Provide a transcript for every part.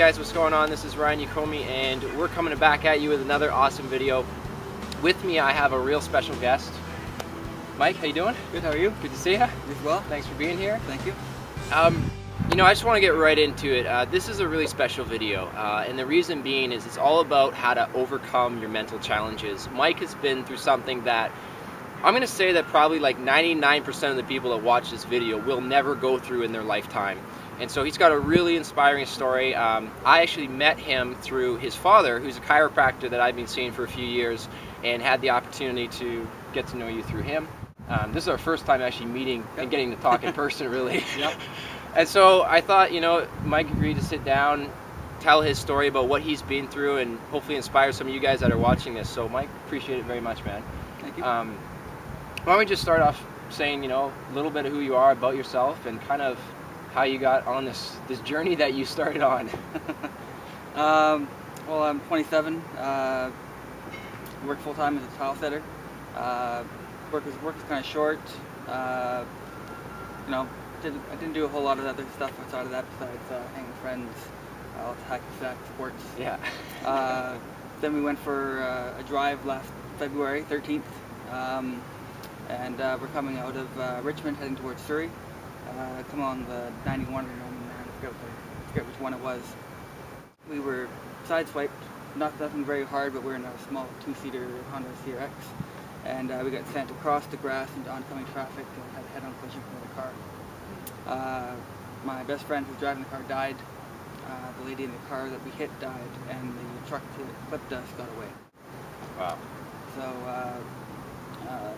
guys, what's going on? This is Ryan Yakomi, and we're coming back at you with another awesome video. With me, I have a real special guest. Mike, how you doing? Good, how are you? Good to see you. You as well. Thanks for being here. Thank you. You know, I just want to get right into it. This is a really special video, and the reason being is it's all about how to overcome your mental challenges. Mike has been through something that I'm going to say that probably like 99% of the people that watch this video will never go through in their lifetime. And so he's got a really inspiring story. I actually met him through his father, who's a chiropractor that I've been seeing for a few years, and had the opportunity to get to know you through him. This is our first time actually meeting and getting to talk in person, really. Yep. And so I thought, you know, Mike agreed to sit down, tell his story about what he's been through, and hopefully inspire some of you guys that are watching this. So Mike, appreciate it very much, man. Thank you. Why don't we just start off saying, you know, a little bit of who you are, about yourself, and kind of how you got on this journey that you started on. Well, I'm 27. Work full time as a tile setter. Work is kind of short. You know, I didn't do a whole lot of other stuff outside of that besides hanging with friends, hacky sack sports. Yeah. Then we went for a drive last February 13th, and we're coming out of Richmond heading towards Surrey. Come on the 91 or 99, I forget which one it was. We were sideswiped, nothing very hard, but we're in a small two-seater Honda CRX, and we got sent across the grass into oncoming traffic and had a head-on collision with another car. My best friend who was driving the car died. The lady in the car that we hit died, and the truck that clipped us got away. Wow. So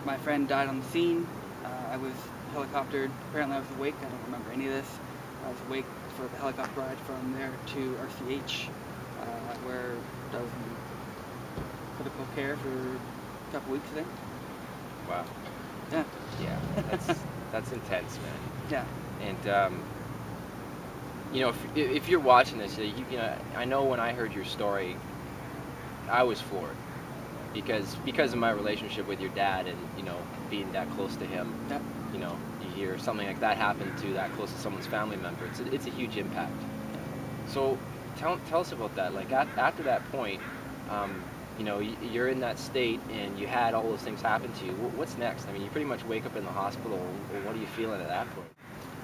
my friend died on the scene. I was helicoptered. Apparently I was awake. I don't remember any of this. I was awake for the helicopter ride from there to RCH, where I was in critical care for a couple weeks, I think. Wow. Yeah. Yeah, that's intense, man. Yeah. And you know, if you're watching this, you know, I know when I heard your story, I was floored because of my relationship with your dad, and you know, being that close to him. Yep. You know, you hear something like that happen to that close to someone's family member. It's a huge impact. So tell us about that. Like after that point, you know, you're in that state and you had all those things happen to you. What's next? I mean, you pretty much wake up in the hospital. What are you feeling at that point?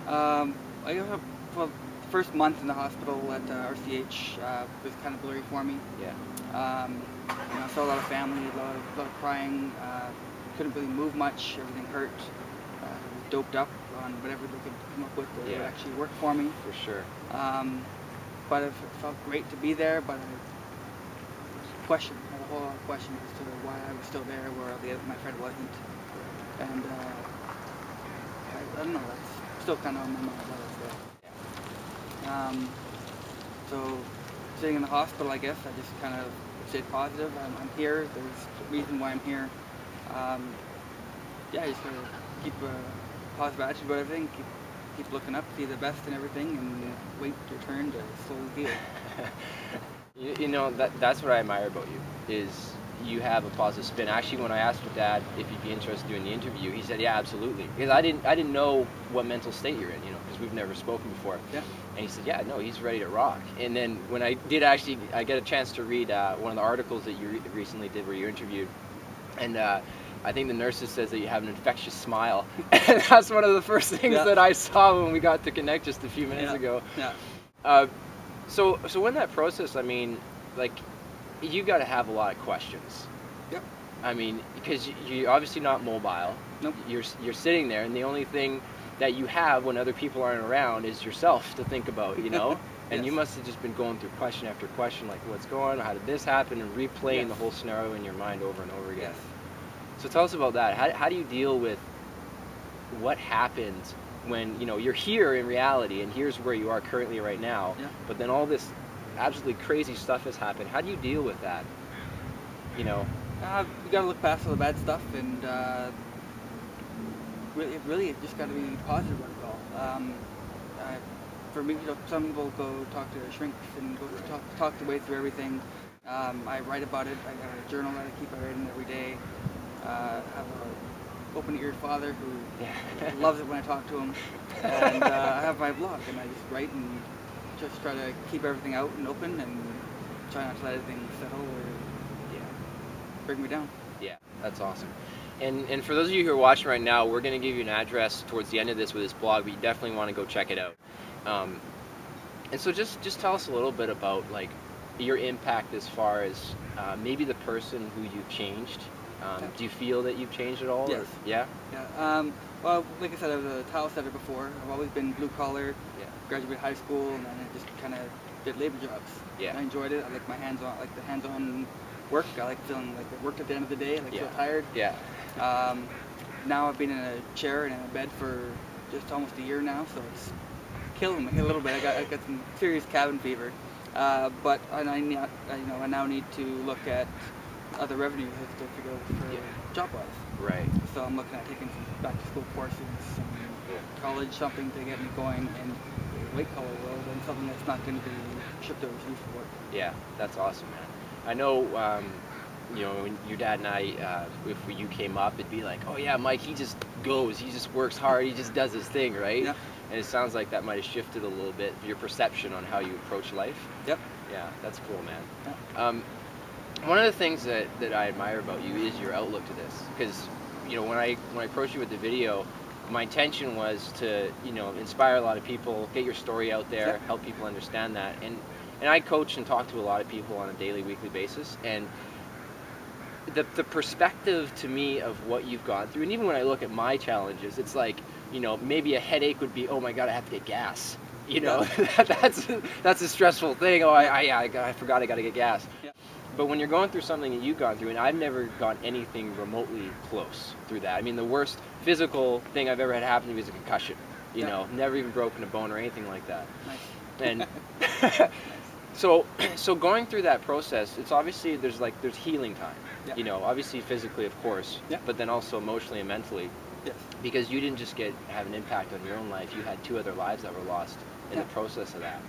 I got well, the first month in the hospital at RCH was kind of blurry for me. Yeah. You know, I saw a lot of family, a lot of crying. Couldn't really move much. Everything hurt. Doped up on whatever they could come up with that would actually work for me. For sure. But it felt great to be there, but I had a whole lot of questions as to why I was still there where my friend wasn't. And I don't know, that's still kind of on my mind while I was there. So sitting in the hospital, I guess, I just kind of stayed positive. I'm here, there's a reason why I'm here. Yeah, I just gotta keep a positive attitude about everything, keep looking up, see the best in everything, and wait your turn to slowly heal. You know, that's what I admire about you, is you have a positive spin. Actually, when I asked your dad if he'd be interested in doing the interview, he said, yeah, absolutely. Because I didn't know what mental state you're in, you know, because we've never spoken before. Yeah. And he said, yeah, no, he's ready to rock. And then when I did actually, I get a chance to read one of the articles that you recently did where you interviewed, and I think the nurses says that you have an infectious smile. And that's one of the first things that I saw when we got to connect just a few minutes ago. Yeah. So in that process, I mean, like, you got to have a lot of questions. Yep. I mean, because you're obviously not mobile. Nope. You're sitting there, and the only thing that you have when other people aren't around is yourself to think about, you know? And you must have just been going through question after question, like, what's going on, how did this happen, and replaying the whole scenario in your mind over and over again. Yes. So tell us about that. How do you deal with what happens when, you know, you're here in reality, and here's where you are currently right now, but then all this absolutely crazy stuff has happened. How do you deal with that? You know? You gotta look past all the bad stuff, and really, it just gotta be positive about it all. For me, you know, some people go talk to shrinks and go talk their way through everything. I write about it. I got a journal that I keep writing every day. I have an open-eared father who loves it when I talk to him, and I have my blog, and I just write and just try to keep everything out and open and try not to let anything settle or bring me down. Yeah, that's awesome. And for those of you who are watching right now, we're going to give you an address towards the end of this with this blog, but you definitely want to go check it out. And so just tell us a little bit about like your impact as far as maybe the person who you've changed. Do you feel that you've changed at all? Yes. Or, yeah? Yeah. Well, like I said, I was a tile setter before. I've always been blue collar. Yeah. Graduated high school, and then I just kind of did labor jobs. Yeah. I enjoyed it. I like the hands-on work. I like feeling like I worked at the end of the day. I like feel tired. Yeah. Now I've been in a chair and in a bed for just almost a year now, so it's killing me a little bit. I got some serious cabin fever, but I now need to look at other revenue to figure out for job-wise. Right. So I'm looking at taking some back-to-school courses, some college, something to get me going in the white-collar world, and something that's not going to be shipped overseas for work. Yeah, that's awesome, man. I know, when your dad and I, if you came up, it'd be like, oh yeah, Mike, he just goes, he just works hard, he just does his thing, right? Yeah. And it sounds like that might have shifted a little bit, your perception on how you approach life. Yep. Yeah, that's cool, man. Yeah. One of the things that I admire about you is your outlook to this, because when I approached you with the video, my intention was to inspire a lot of people, get your story out there, help people understand that, and I coach and talk to a lot of people on a daily, weekly basis, and the perspective to me of what you've gone through, and even when I look at my challenges, it's like maybe a headache would be, oh my god, I have to get gas. That's a stressful thing. Oh, I forgot I got to get gas. Yeah. But when you're going through something that you've gone through, and I've never gone anything remotely close through that. I mean, the worst physical thing I've ever had happen to me is a concussion. Never even broken a bone or anything like that. Nice. And so going through that process, it's obviously there's healing time. Yeah. Obviously physically, of course, but then also emotionally and mentally. Yes. Because you didn't just have an impact on your own life, you had 2 other lives that were lost in the process of that.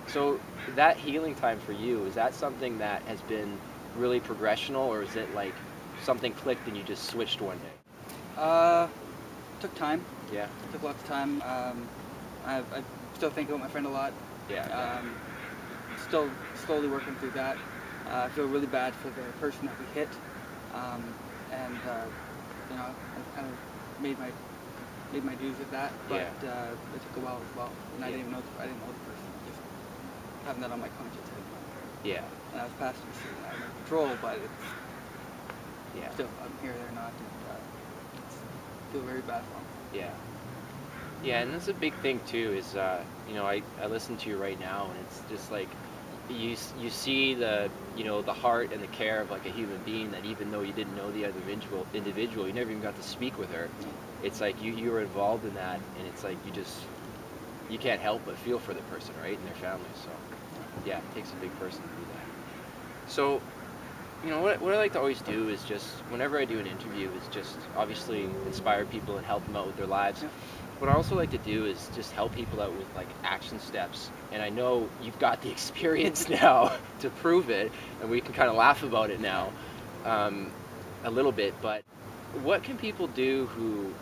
So that healing time for you, is that something that has been really progressional, or is it like something clicked and you just switched one day? Took time. Yeah. Took lots of time. I still think about my friend a lot. Yeah. Still slowly working through that. I feel really bad for the person that we hit, and I kind of made my dues with that, but it took a while as well, and I didn't know the person. Just having that on my conscience. Yeah. And I was passing through that under control, but it's still, I'm here, they're not, and I feel very bad for them. Yeah. Yeah, and that's a big thing too. Is I listen to you right now, and it's just like you see the the heart and the care of like a human being, that even though you didn't know the other individual, you never even got to speak with her. It's like you were involved in that, and it's like you can't help but feel for the person, right, and their family. So yeah, it takes a big person to do that. So what I like to always do is just, whenever I do an interview, is just obviously inspire people and help them out with their lives. What I also like to do is just help people out with like action steps, and I know you've got the experience now to prove it, and we can kind of laugh about it now a little bit, but what can people do who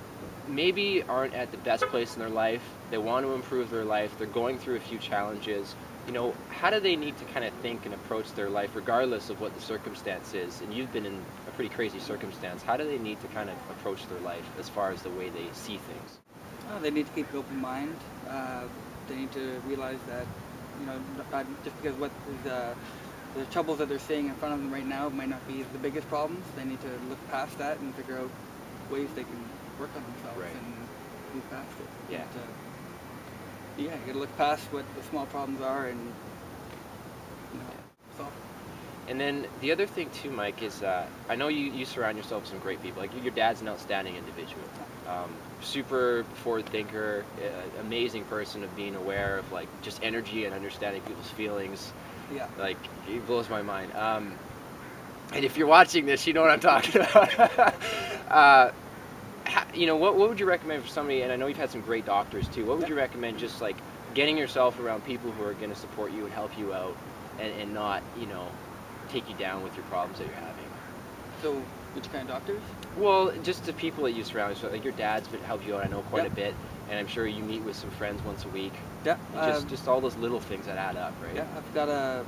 maybe aren't at the best place in their life, they want to improve their life, they're going through a few challenges, how do they need to kind of think and approach their life regardless of what the circumstance is? And you've been in a pretty crazy circumstance. How do they need to kind of approach their life as far as the way they see things? They need to keep an open mind. They need to realize that, not just because what the troubles that they're seeing in front of them right now might not be the biggest problems. They need to look past that and figure out ways they can work on themselves and move past it. Yeah. You gotta look past what the small problems are and solve them. And then the other thing too, Mike, is I know you surround yourself with some great people. Like your dad's an outstanding individual. Super forward thinker, amazing person of being aware of like just energy and understanding people's feelings. Yeah. Like, it blows my mind. And if you're watching this, you know what I'm talking about. What would you recommend for somebody, and I know you've had some great doctors too, what would you recommend just like getting yourself around people who are going to support you and help you out and not, take you down with your problems that you're having? So, which kind of doctors? Well, just the people that you surround yourself, like your dad's helped you out, I know, quite a bit. and I'm sure you meet with some friends once a week. Yeah. Just all those little things that add up, right? Yeah, I've got a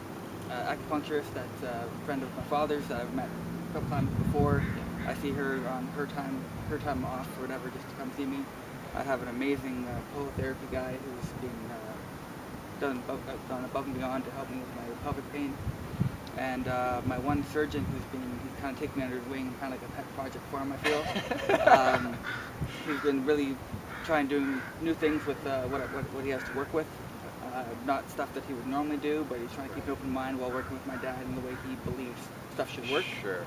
acupuncturist that's a friend of my father's that I've met a couple times before. I see her on her time off or whatever, just to come see me. I have an amazing pole therapy guy who's been done above and beyond to help me with my pelvic pain. And my one surgeon he's kind of taken me under his wing, kind of like a pet project for him, I feel. He's been really trying doing new things with what he has to work with. Not stuff that he would normally do, but he's trying to keep an open mind while working with my dad in the way he believes stuff should work. Sure.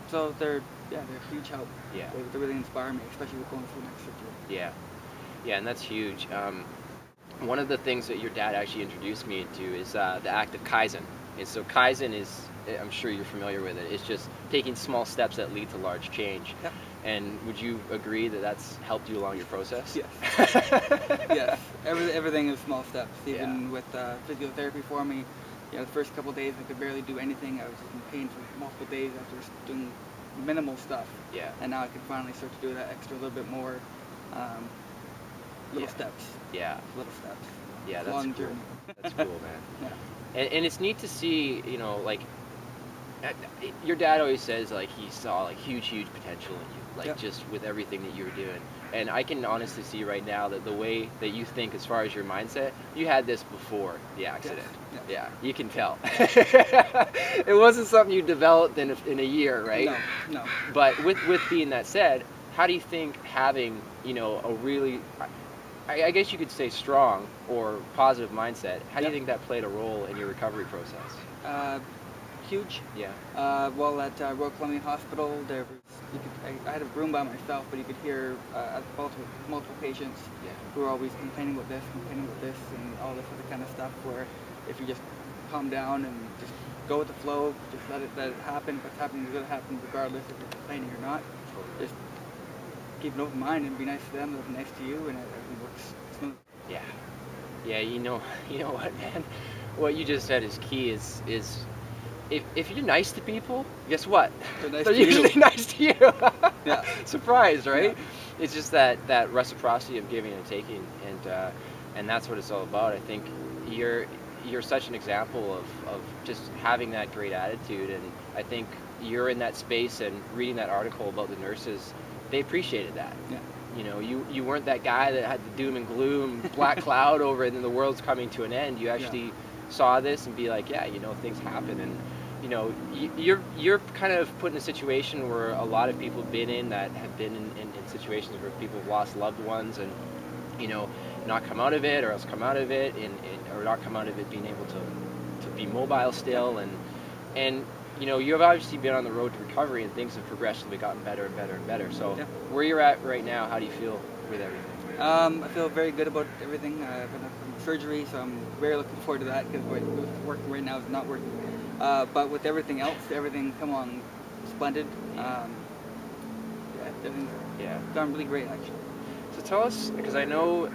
So they're a huge help. Yeah. They really inspire me, especially with going through next surgery. Yeah. Yeah, and that's huge. One of the things that your dad actually introduced me to is the act of Kaizen. And so Kaizen is, I'm sure you're familiar with it, it's just taking small steps that lead to large change. Yep. And would you agree that that's helped you along your process? Yes. Yes. Everything is small steps. Even with physiotherapy for me, the first couple of days I could barely do anything. I was in pain for multiple days after just doing minimal stuff. Yeah. And now I can finally start to do that extra little bit more. Little steps. Yeah. Little steps. Yeah, that's long cool. journey. That's cool, man. Yeah. And it's neat to see, like, your dad always says, like, he saw, like, huge potential in you, like, just with everything that you were doing. And I can honestly see right now that the way that you think as far as your mindset, you had this before the accident. Yes. Yeah, you can tell. It wasn't something you developed in a year, right? No. But with being that said, how do you think having, a really, I guess you could say strong or positive mindset, how do you think that played a role in your recovery process? Huge. Yeah. Well, at Royal Columbian Hospital, I had a room by myself, but you could hear multiple patients who were always complaining about this, and all this other kind of stuff, where if you just calm down and just go with the flow, just let it happen. What's happening is going to happen regardless if you're complaining or not. Just keep an open mind and be nice to them, they'll be nice to you, and everything works smooth. Yeah. Yeah, you know what, man? What you just said is key, is if you're nice to people, guess what? They're usually nice to you. Yeah. Surprised, right? Yeah. It's just that reciprocity of giving and taking, and that's what it's all about. I think you're such an example of just having that great attitude, and I think you're in that space and reading that article about the nurses, they appreciated that. Yeah. You weren't that guy that had the doom and gloom, black cloud over it, and the world's coming to an end. You actually saw this and be like, things happen, and you're kind of put in a situation where a lot of people have been in situations where people have lost loved ones, and not come out of it, or else come out of it, or not come out of it being able to be mobile still, and you have obviously been on the road to recovery, and things have progressively gotten better and better and better. So where you're at right now, how do you feel with everything? I feel very good about everything. I've been from surgery, so I'm very looking forward to that, because what's working right now is not working. But with everything else, everything come on splendid. Everything's gone really great, actually. So tell us, because I know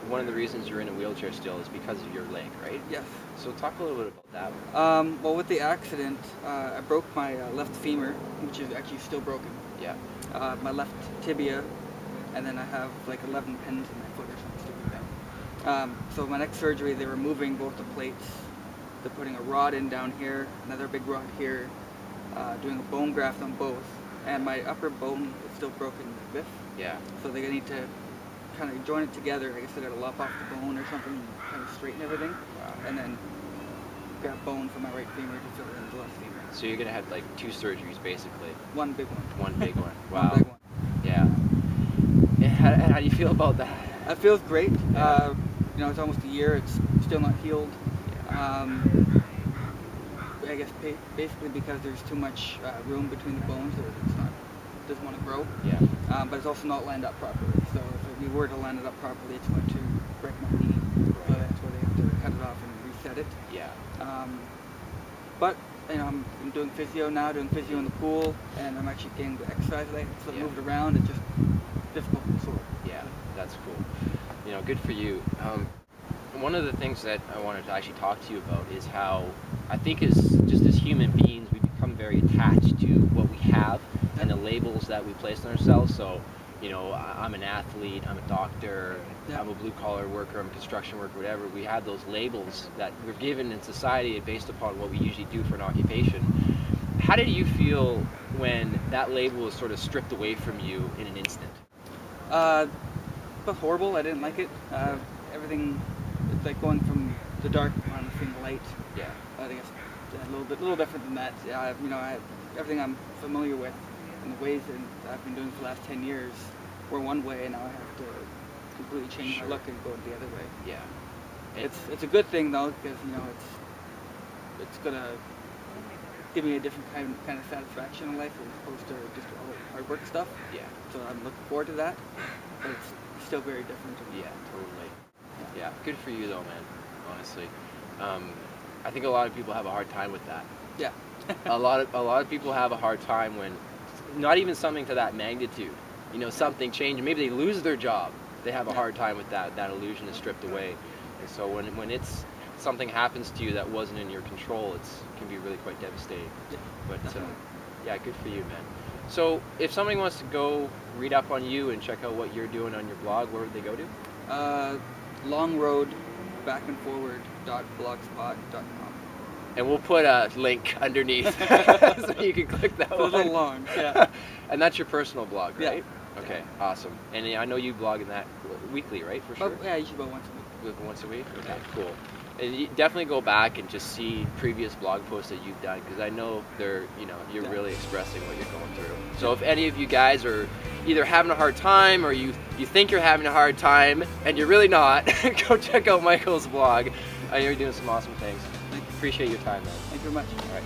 one of the reasons you're in a wheelchair still is because of your leg, right? Yes. So talk a little bit about that. Well, with the accident, I broke my left femur, which is actually still broken. Yeah. My left tibia, and then I have like 11 pins in my foot or something stupid thing. So my next surgery, they're removing both the plates. They're putting a rod in down here, another big rod here, doing a bone graft on both, and my upper bone is still broken like this. Yeah. So they need to kind of join it together. I guess they got to lop off the bone or something, and kind of straighten everything, and then grab bone from my right femur to fill it in the left femur. So you're gonna have like 2 surgeries basically. One big one. One big one. Wow. One big one. Yeah. How do you feel about that? It feels great. It's almost a year. It's still not healed. I guess basically because there's too much room between the bones, doesn't want to grow. Yeah. But it's also not lined up properly. So if we were to line it up properly, it's going to break my knee. So that's why they have to cut it off and reset it. Yeah. But I'm doing physio now, doing physio in the pool, and I'm actually getting the exercise legs moved around. It's just difficult and sore. Yeah, that's cool. Good for you. One of the things that I wanted to actually talk to you about is how I think just as human beings, we become very attached to what we have and the labels that we place on ourselves. So, you know, I'm an athlete, I'm a doctor, Yeah. I'm a blue-collar worker, I'm a construction worker, whatever. We have those labels that we're given in society based upon what we usually do for an occupation. How did you feel when that label was sort of stripped away from you in an instant? But horrible. I didn't like it. Everything, it's like going from the dark on seeing the light. Yeah. I think it's a little different than that. You know, everything I'm familiar with and the ways that I've been doing for the last 10 years were one way, and now I have to completely change my look and go the other way. Yeah. It's a good thing though, because you know it's gonna give me a different kind of satisfaction in life as opposed to just all the hard work stuff. Yeah. So I'm looking forward to that, but it's still very different. Yeah, totally. Yeah, good for you though, man. Honestly, I think a lot of people have a hard time with that. Yeah. a lot of people have a hard time when not even something to that magnitude. You know, something changed. Maybe they lose their job. They have a hard time with that. That illusion is stripped away. And so when it's something happens to you that wasn't in your control, it can be really quite devastating. Yeah, but definitely. yeah, good for you, man. So if somebody wants to go read up on you and check out what you're doing on your blog, where would they go to? longroadbackandforward.blogspot.com. And we'll put a link underneath so you can click that It's one. a little long, yeah. And that's your personal blog, right? Yeah. Okay, awesome. And I know you blog in that weekly, right? For sure. Yeah, usually about once a week. Once a week? Okay, cool. And you definitely go back and just see previous blog posts that you've done, because I know you're really expressing what you're going through. So if any of you guys are either having a hard time or you think you're having a hard time and you're really not, go check out Michael's blog. I know you're doing some awesome things. Appreciate your time, man. Thank you very much. All right.